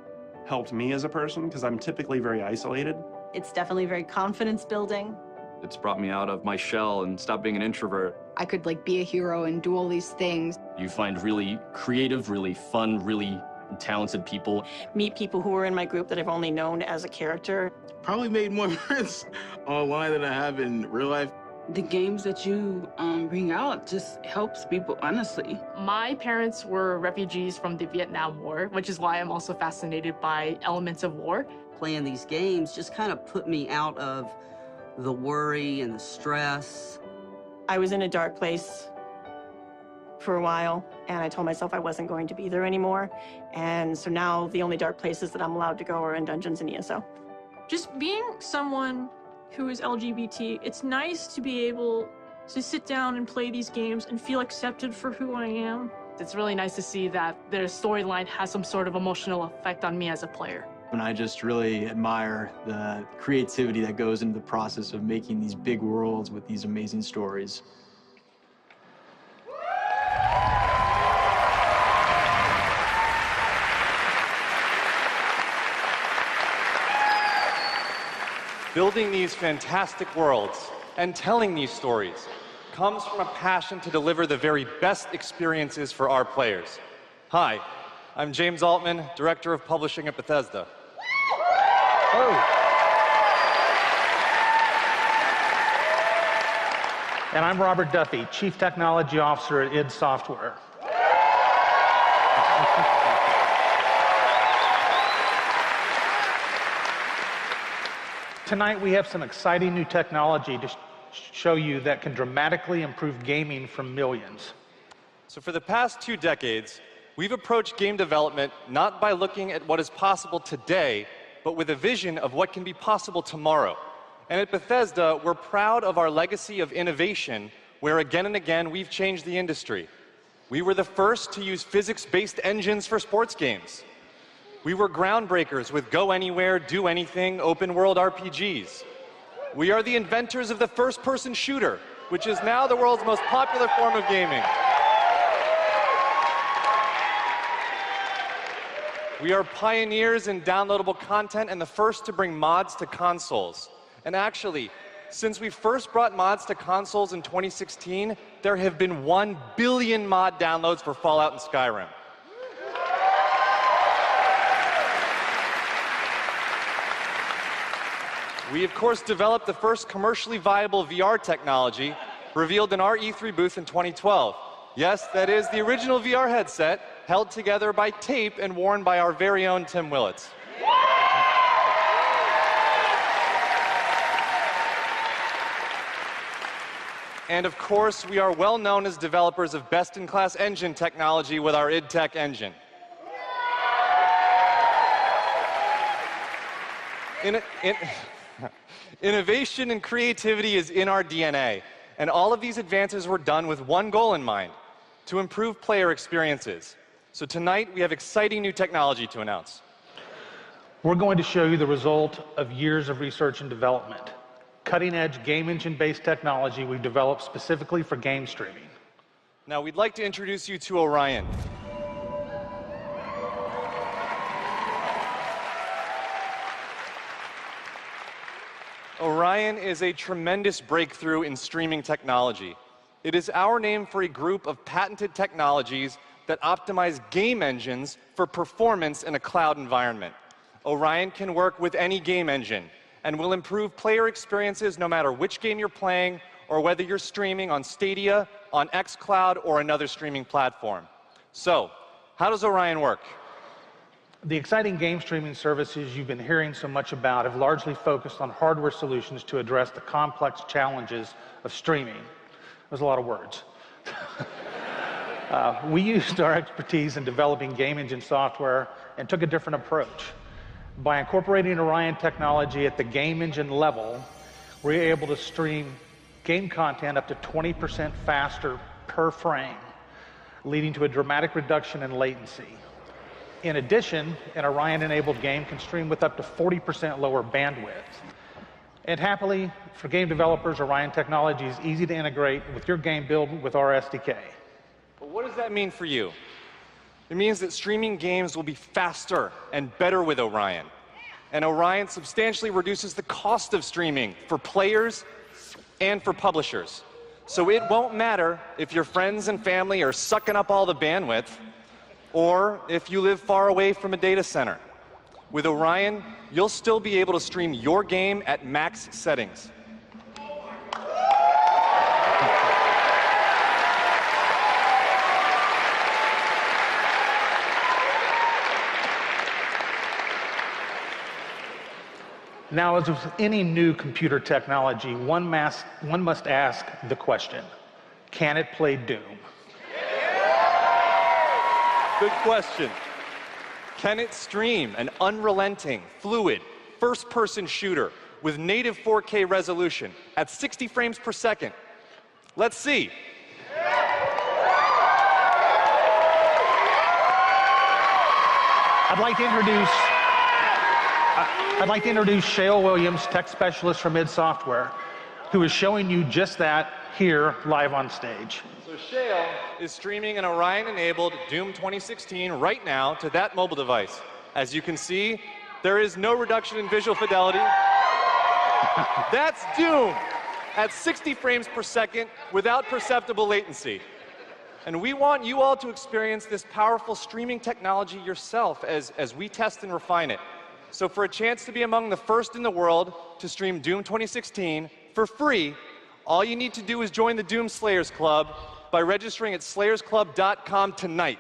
helped me as a person because I'm typically very isolated.
It's definitely very confidence building.
It's brought me out of my shell and stopped being an introvert.
I could like be a hero and do all these things.
You find really creative, really fun, really talented people.
Meet people who are in my group that I've only known as a character.
Probably made more friends online than I have in real life.
The games that you bring out just helps people, honestly.
My parents were refugees from the Vietnam War, which is why I'm also fascinated by elements of war.
Playing these games just kind of put me out of the worry and the stress.
I was in a dark place for a while, and I told myself I wasn't going to be there anymore. And so now the only dark places that I'm allowed to go are in dungeons and ESO.
Just being someone who is LGBT, it's nice to be able to sit down and play these games and feel accepted for who I am. It's really nice to see that their storyline has some sort of emotional effect on me as a player.
And I just really admire the creativity that goes into the process of making these big worlds with these amazing stories.
Building these fantastic worlds and telling these stories comes from a passion to deliver the very best experiences for our players. Hi, I'm James Altman, Director of Publishing at Bethesda.
And I'm Robert Duffy, Chief Technology Officer at id Software. Tonight we have some exciting new technology to show you that can dramatically improve gaming for millions.
So for the past 2 decades, we've approached game development not by looking at what is possible today, but with a vision of what can be possible tomorrow. And at Bethesda, we're proud of our legacy of innovation, where again and again we've changed the industry. We were the first to use physics-based engines for sports games. We were groundbreakers with Go Anywhere, Do Anything, open-world RPGs. We are the inventors of the first-person shooter, which is now the world's most popular form of gaming. We are pioneers in downloadable content and the first to bring mods to consoles. And actually, since we first brought mods to consoles in 2016, there have been 1 billion mod downloads for Fallout and Skyrim. We, of course, developed the first commercially viable VR technology, revealed in our E3 booth in 2012. Yes, that is the original VR headset, held together by tape and worn by our very own Tim Willits. And of course, we are well known as developers of best-in-class engine technology with our id Tech engine. Innovation and creativity is in our DNA, and all of these advances were done with one goal in mind: to improve player experiences. So tonight, we have exciting new technology to announce.
We're going to show you the result of years of research and development. Cutting-edge game engine-based technology we've developed specifically for game streaming.
Now, we'd like to introduce you to Orion. Orion is a tremendous breakthrough in streaming technology. It is our name for a group of patented technologies that optimize game engines for performance in a cloud environment. Orion can work with any game engine and will improve player experiences no matter which game you're playing or whether you're streaming on Stadia, on xCloud, or another streaming platform. So, how does Orion work?
The exciting game streaming services you've been hearing so much about have largely focused on hardware solutions to address the complex challenges of streaming. There's a lot of words. We used our expertise in developing game engine software and took a different approach. By incorporating Orion technology at the game engine level, we're able to stream game content up to 20% faster per frame, leading to a dramatic reduction in latency. In addition, an Orion-enabled game can stream with up to 40% lower bandwidth. And happily, for game developers, Orion technology is easy to integrate with your game build with our SDK.
But what does that mean for you? It means that streaming games will be faster and better with Orion. And Orion substantially reduces the cost of streaming for players and for publishers. So it won't matter if your friends and family are sucking up all the bandwidth, or if you live far away from a data center. With Orion, you'll still be able to stream your game at max settings.
Now, as with any new computer technology, one must ask the question, can it play Doom?
Good question. Can it stream an unrelenting, fluid, first-person shooter with native 4K resolution at 60 frames per second? Let's see.
I'd like to introduce Shale Williams, tech specialist from id Software, who is showing you just that here live on stage.
So Shale is streaming an Orion-enabled Doom 2016 right now to that mobile device. As you can see, there is no reduction in visual fidelity. That's Doom at 60 frames per second without perceptible latency. And we want you all to experience this powerful streaming technology yourself as we test and refine it. So for a chance to be among the first in the world to stream Doom 2016 for free, all you need to do is join the Doom Slayers Club by registering at slayersclub.com tonight.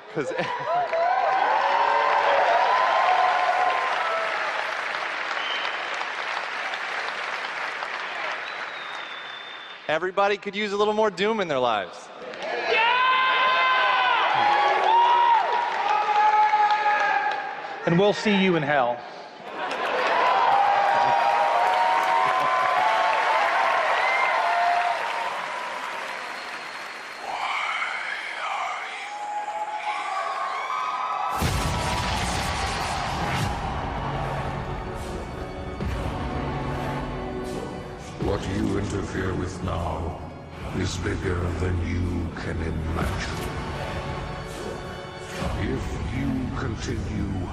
Because everybody could use a little more Doom in their lives.
And we'll see you in hell.
What you interfere with now is bigger than you can imagine. If you continue,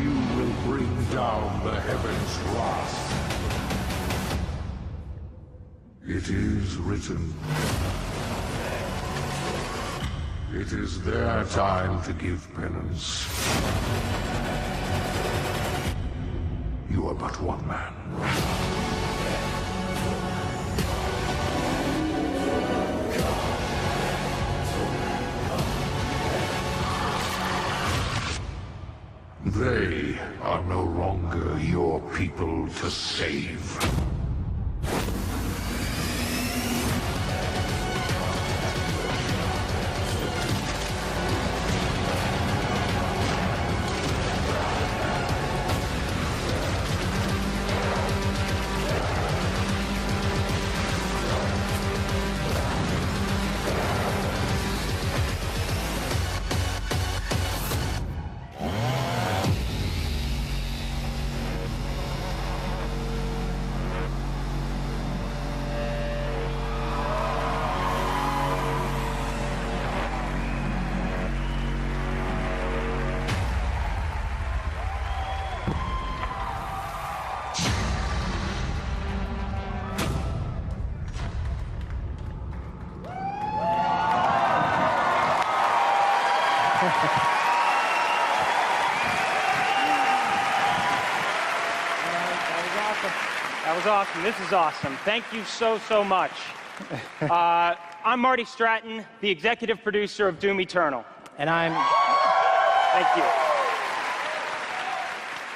you will bring down the heavens' wrath. It is written. It is their time to give penance. You are but one man. They are no longer your people to save.
That was awesome. This is awesome. Thank you so, so much. I'm Marty Stratton, the executive producer of Doom Eternal.
And I'm...
Thank you.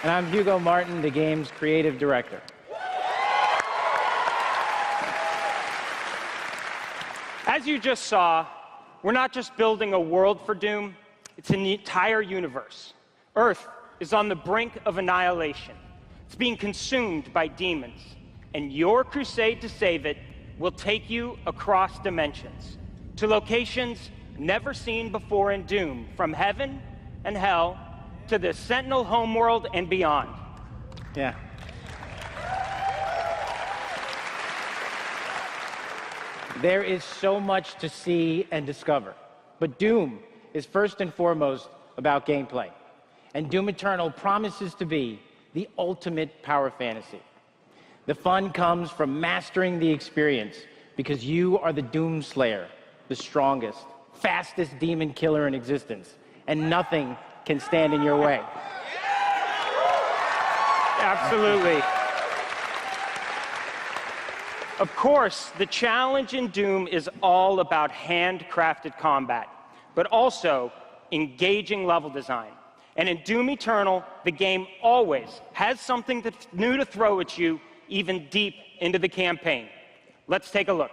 And I'm Hugo Martin, the game's creative director.
As you just saw, we're not just building a world for Doom, it's an entire universe. Earth is on the brink of annihilation. It's being consumed by demons. and your crusade to save it will take you across dimensions, to locations never seen before in Doom, from heaven and hell to the Sentinel homeworld and beyond.
Yeah. There is so much to see and discover, but Doom is first and foremost about gameplay. And Doom Eternal promises to be the ultimate power fantasy. The fun comes from mastering the experience, because you are the Doom Slayer, the strongest, fastest demon killer in existence, and nothing can stand in your way.
Absolutely. Of course, the challenge in Doom is all about handcrafted combat, but also engaging level design. And in Doom Eternal, the game always has something that's new to throw at you, even deep into the campaign. Let's take a look.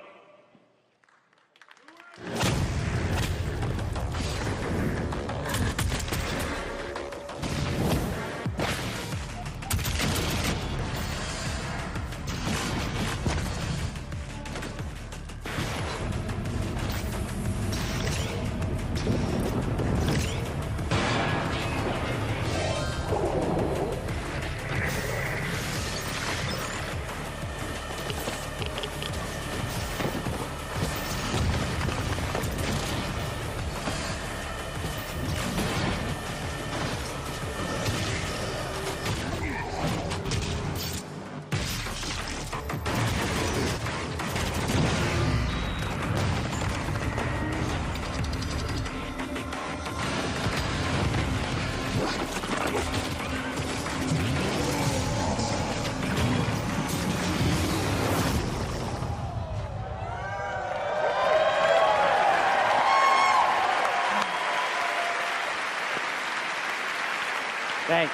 Thanks.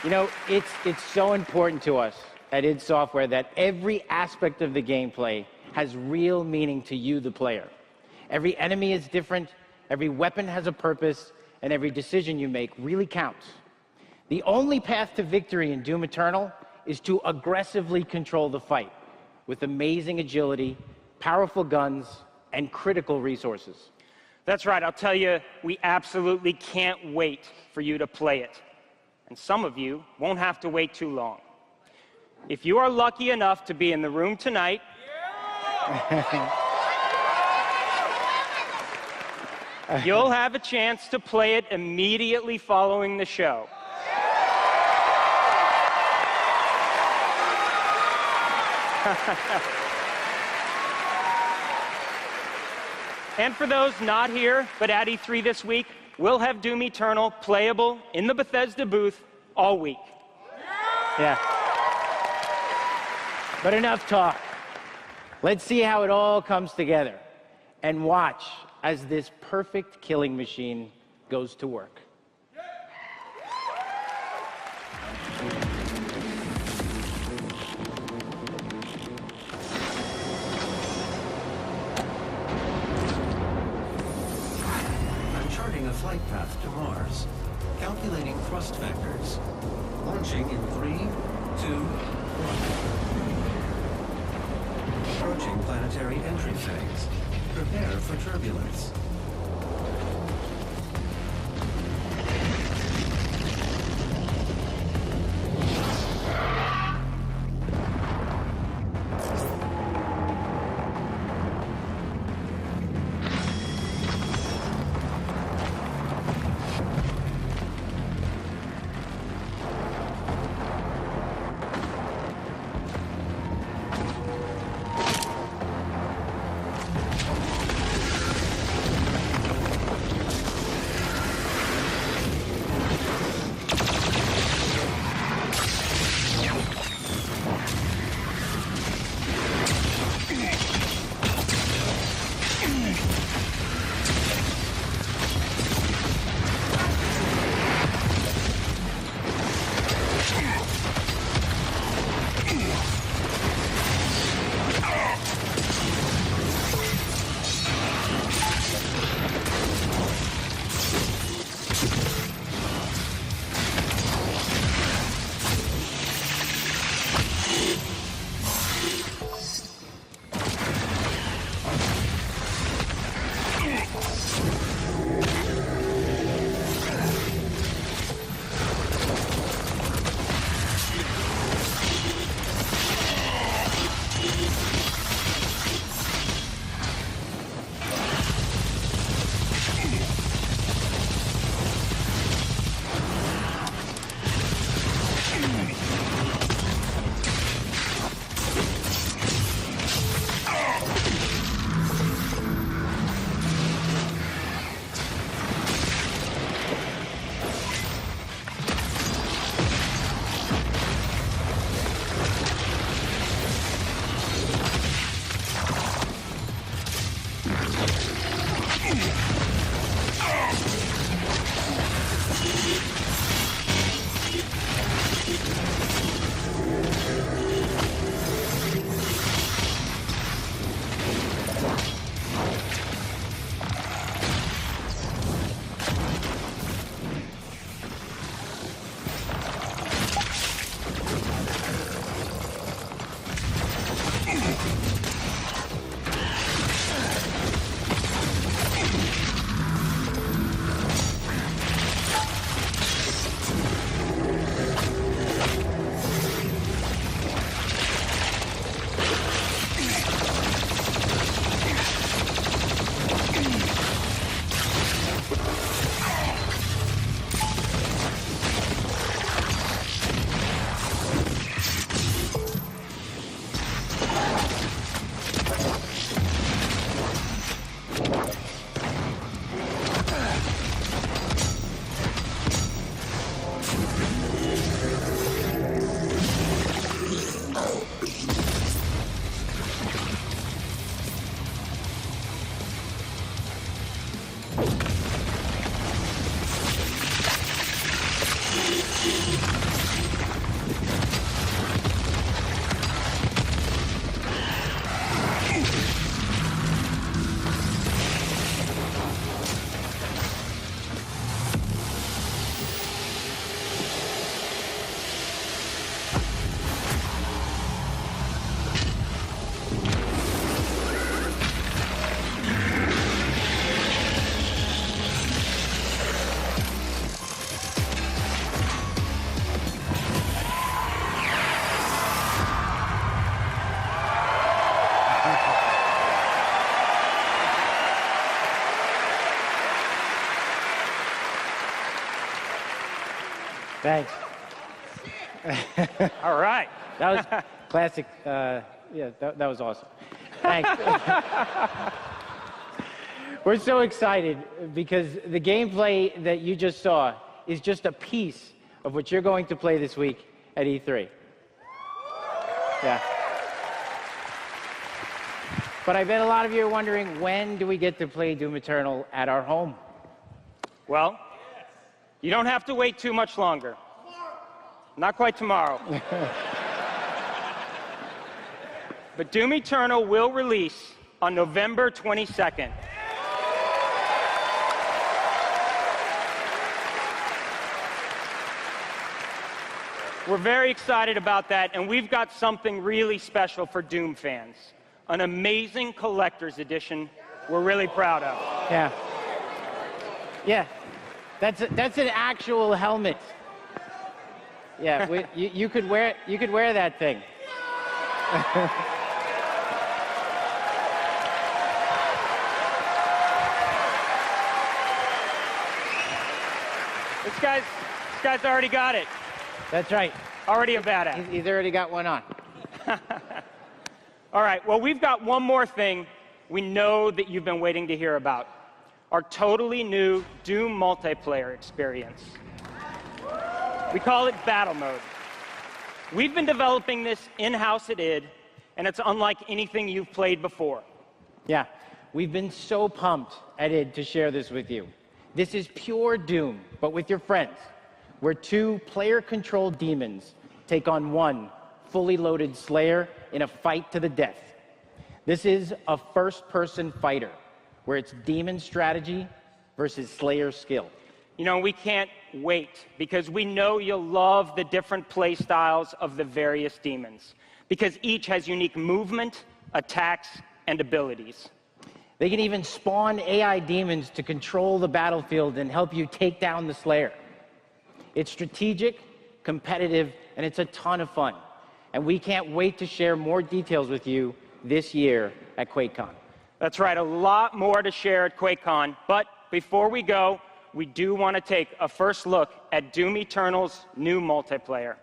You know, it's so important to us at id Software that every aspect of the gameplay has real meaning to you, the player. Every enemy is different, every weapon has a purpose, and every decision you make really counts. The only path to victory in Doom Eternal is to aggressively control the fight with amazing agility, powerful guns, and critical resources.
That's right, I'll tell you, we absolutely can't wait for you to play it. And some of you won't have to wait too long. If you are lucky enough to be in the room tonight, you'll have a chance to play it immediately following the show. And for those not here, but at E3 this week, we'll have Doom Eternal playable in the Bethesda booth all week.
Yeah. But enough talk. Let's see how it all comes together and watch as this perfect killing machine goes to work.
Charting a flight path to Mars. Calculating thrust vectors. Launching in 3, 2, 1. Approaching planetary entry phase. Prepare for turbulence.
Thanks.
All right.
That was classic. Yeah, that was awesome. Thanks. We're so excited because the gameplay that you just saw is just a piece of what you're going to play this week at E3. Yeah. But I bet a lot of you are wondering, when do we get to play Doom Eternal at our home?
Well, you don't have to wait too much longer. Not quite tomorrow. But Doom Eternal will release on November 22nd. We're very excited about that, and we've got something really special for Doom fans. An amazing collector's edition we're really proud of.
Yeah. Yeah. That's an actual helmet. Yeah, you could wear that thing.
This guy's already got it.
That's right.
Already a badass.
He's already got one on.
All right, well, we've got one more thing we know that you've been waiting to hear about. Our totally new Doom multiplayer experience. We call it Battle Mode. We've been developing this in-house at id, and it's unlike anything you've played before.
Yeah, we've been so pumped at id to share this with you. This is pure Doom, but with your friends, where two player-controlled demons take on one fully loaded Slayer in a fight to the death. This is a first-person fighter, where it's demon strategy versus Slayer skill.
You know, we can't wait, because we know you'll love the different play styles of the various demons, because each has unique movement, attacks, and abilities.
They can even spawn AI demons to control the battlefield and help you take down the Slayer. It's strategic, competitive, and it's a ton of fun. And we can't wait to share more details with you this year at QuakeCon.
That's right, a lot more to share at QuakeCon. But before we go, we do want to take a first look at Doom Eternal's new multiplayer.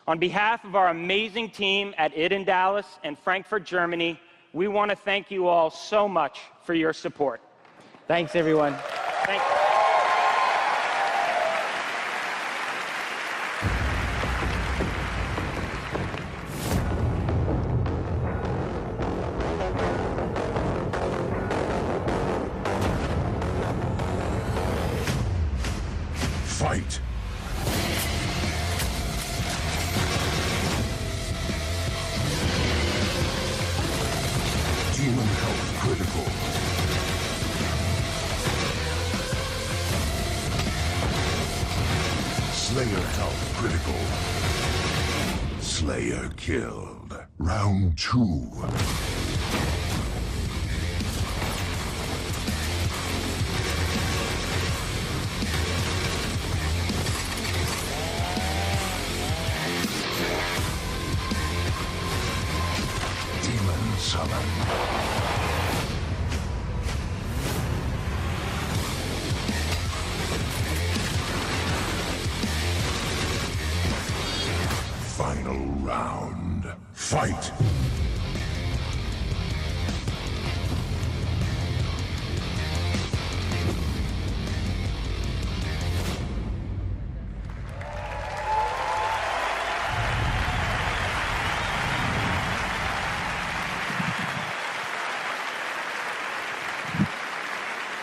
On behalf of our amazing team at id in Dallas and Frankfurt, Germany, we want to thank you all so much for your support.
Thanks, everyone.
Thank you.
Fight. Demon health critical. Slayer health critical. Slayer killed. Round 2. Summon. Final round. Fight!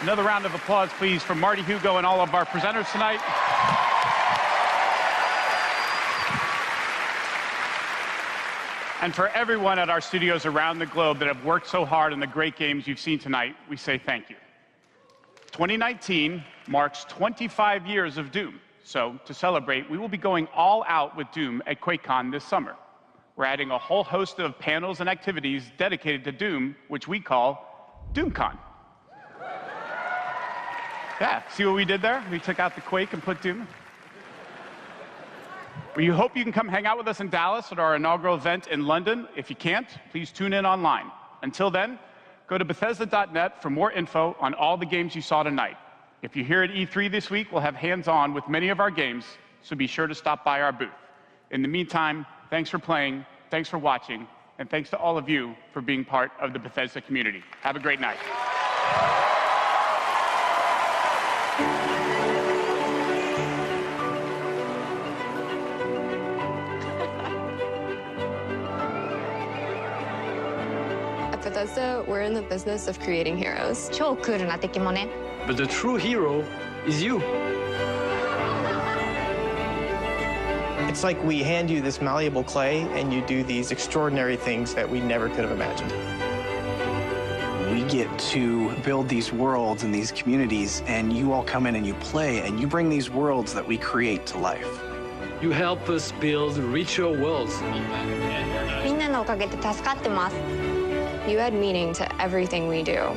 Another round of applause, please, for Marty Hugo and all of our presenters tonight. And for everyone at our studios around the globe that have worked so hard on the great games you've seen tonight, we say thank you. 2019 marks 25 years of Doom. So to celebrate, we will be going all out with Doom at QuakeCon this summer. We're adding a whole host of panels and activities dedicated to Doom, which we call DoomCon. Yeah, see what we did there? We took out the Quake and put Doom. We hope you can come hang out with us in Dallas at our inaugural event in London. If you can't, please tune in online. Until then, go to Bethesda.net for more info on all the games you saw tonight. If you're here at E3 this week, we'll have hands-on with many of our games, so be sure to stop by our booth. In the meantime, thanks for playing, thanks for watching, and thanks to all of you for being part of the Bethesda community. Have a great night.
At Bethesda, we're in the business of creating heroes.
超クールな敵もね。
But the true hero is you.
It's like we hand you this malleable clay and you do these extraordinary things that we never could have imagined.
We get to build these worlds and these communities, and you all come in and you play, and you bring these worlds that we create to life.
You help us build richer worlds.
みんなのおかげで助かってます。
You add meaning to everything we do.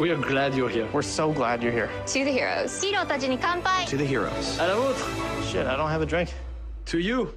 We are glad you're here.
We're so glad you're here.
To the heroes.
ヒーローたちに乾杯。
To the heroes.
À la vôtre.
Shit, I don't have a drink.
To you.